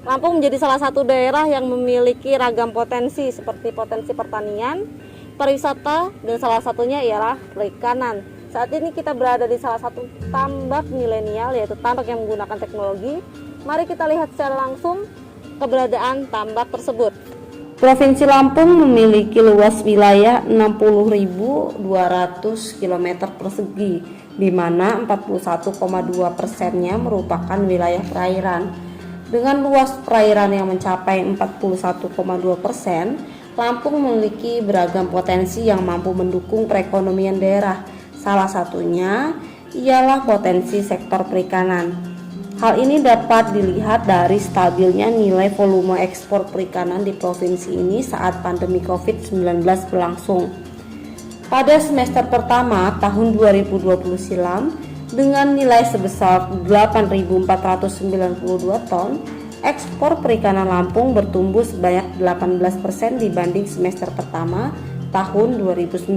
Lampung menjadi salah satu daerah yang memiliki ragam potensi seperti potensi pertanian, pariwisata, dan salah satunya ialah perikanan. Saat ini kita berada di salah satu tambak milenial, yaitu tambak yang menggunakan teknologi. Mari kita lihat secara langsung keberadaan tambak tersebut. Provinsi Lampung memiliki luas wilayah 60.200 km persegi, di mana 41,2%-nya merupakan wilayah perairan. Dengan luas perairan yang mencapai 41,2%, Lampung memiliki beragam potensi yang mampu mendukung perekonomian daerah. Salah satunya ialah potensi sektor perikanan. Hal ini dapat dilihat dari stabilnya nilai volume ekspor perikanan di provinsi ini saat pandemi COVID-19 berlangsung. Pada semester pertama tahun 2020 silam, dengan nilai sebesar 8.492 ton, ekspor perikanan Lampung bertumbuh sebanyak 18% dibanding semester pertama tahun 2019,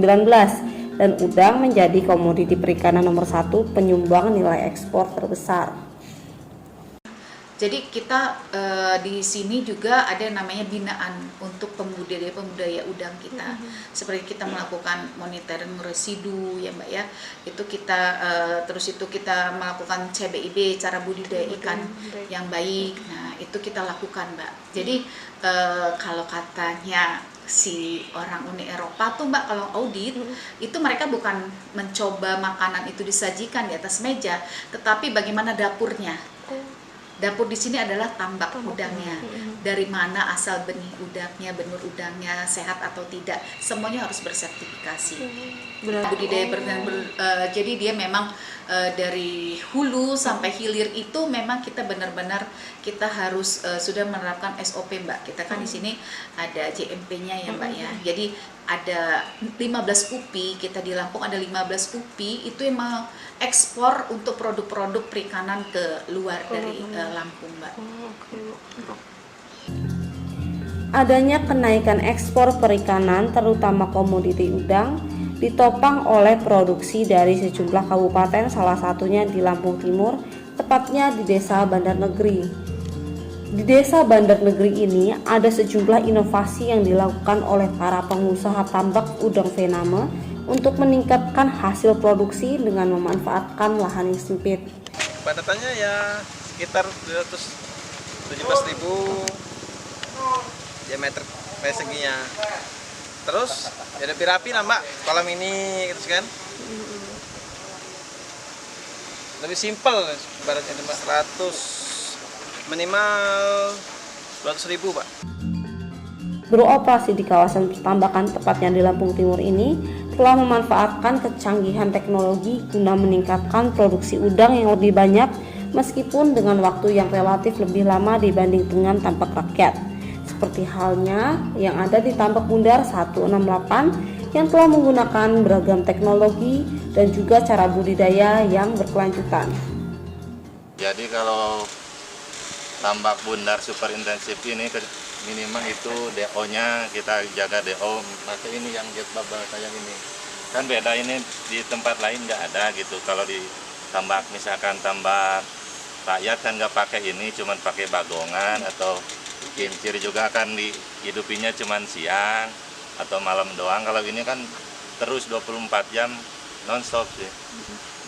dan udang menjadi komoditi perikanan nomor 1 penyumbang nilai ekspor terbesar. Jadi kita di sini juga ada namanya binaan untuk pembudidaya udang kita. Seperti kita melakukan monitoring residu ya Mbak ya. Itu kita terus itu kita melakukan CBIB, cara budidaya ikan yang baik. Nah, itu kita lakukan Mbak. Jadi kalau katanya si orang Uni Eropa tuh Mbak, kalau audit itu mereka bukan mencoba makanan itu disajikan di atas meja, tetapi bagaimana dapurnya. Dapur di sini adalah tambak udangnya. Dari mana asal benih udangnya, benur udangnya, sehat atau tidak, semuanya harus bersertifikasi. Budidaya jadi dia memang dari hulu sampai hilir itu memang kita benar-benar kita harus sudah menerapkan SOP Mbak. Kita kan di sini ada JMP-nya ya Mbak ya. Jadi ada 15 UPI, kita di Lampung ada 15 UPI itu yang ekspor untuk produk-produk perikanan ke luar dari Lampung Mbak. Adanya kenaikan ekspor perikanan terutama komoditi udang ditopang oleh produksi dari sejumlah kabupaten, salah satunya di Lampung Timur, tepatnya di Desa Bandar Negeri. Di Desa Bandar Negeri ini ada sejumlah inovasi yang dilakukan oleh para pengusaha tambak udang Vename untuk meningkatkan hasil produksi dengan memanfaatkan lahan yang sempit. Padatannya ya sekitar 217.000 diameter perseginya. Terus ya lebih rapi lah Mbak, kolam ini gitu kan. Lebih simpel ibaratnya Mbak, 100 minimal 200.000 Pak. Beroperasi di kawasan pertambakan tepatnya di Lampung Timur ini telah memanfaatkan kecanggihan teknologi guna meningkatkan produksi udang yang lebih banyak meskipun dengan waktu yang relatif lebih lama dibanding dengan tambak rakyat. Seperti halnya yang ada di tambak Bundar 168 yang telah menggunakan beragam teknologi dan juga cara budidaya yang berkelanjutan. Jadi kalau tambak Bundar super intensif ini minimal itu DO-nya kita jaga DO, pakai ini yang jet bubble kayak ini. Kan beda ini di tempat lain nggak ada gitu. Kalau di tambak misalkan tambak rakyat kan nggak pakai ini, cuman pakai bagongan atau kincir juga kan dihidupinya cuman siang atau malam doang. Kalau ini kan terus 24 jam non-stop sih.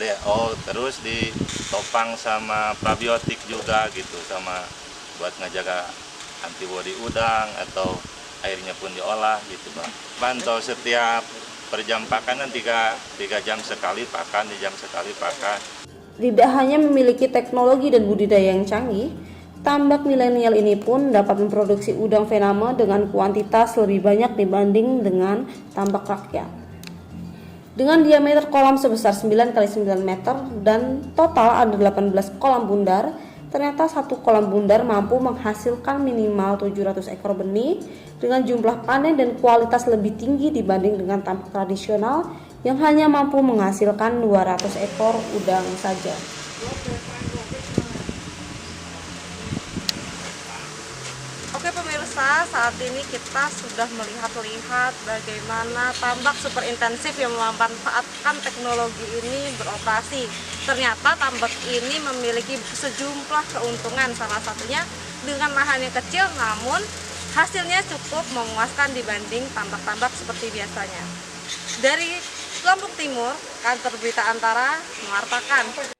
DO terus ditopang sama probiotik juga gitu, sama buat ngejaga antibodi udang atau airnya pun diolah gitu Bang. Pantau setiap per jam pakan 3 jam sekali pakan, di jam sekali pakan. Tidak hanya memiliki teknologi dan budidaya yang canggih, tambak milenial ini pun dapat memproduksi udang Vename dengan kuantitas lebih banyak dibanding dengan tambak rakyat. Dengan diameter kolam sebesar 9 x 9 meter dan total ada 18 kolam bundar, ternyata satu kolam bundar mampu menghasilkan minimal 700 ekor benih dengan jumlah panen dan kualitas lebih tinggi dibanding dengan tambak tradisional yang hanya mampu menghasilkan 200 ekor udang saja. Oke pemirsa, saat ini kita sudah melihat bagaimana tambak super intensif yang memanfaatkan teknologi ini beroperasi. Ternyata tambak ini memiliki sejumlah keuntungan, salah satunya dengan lahan yang kecil, namun hasilnya cukup memuaskan dibanding tambak-tambak seperti biasanya. Dari Lombok Timur, kantor berita Antara mewartakan.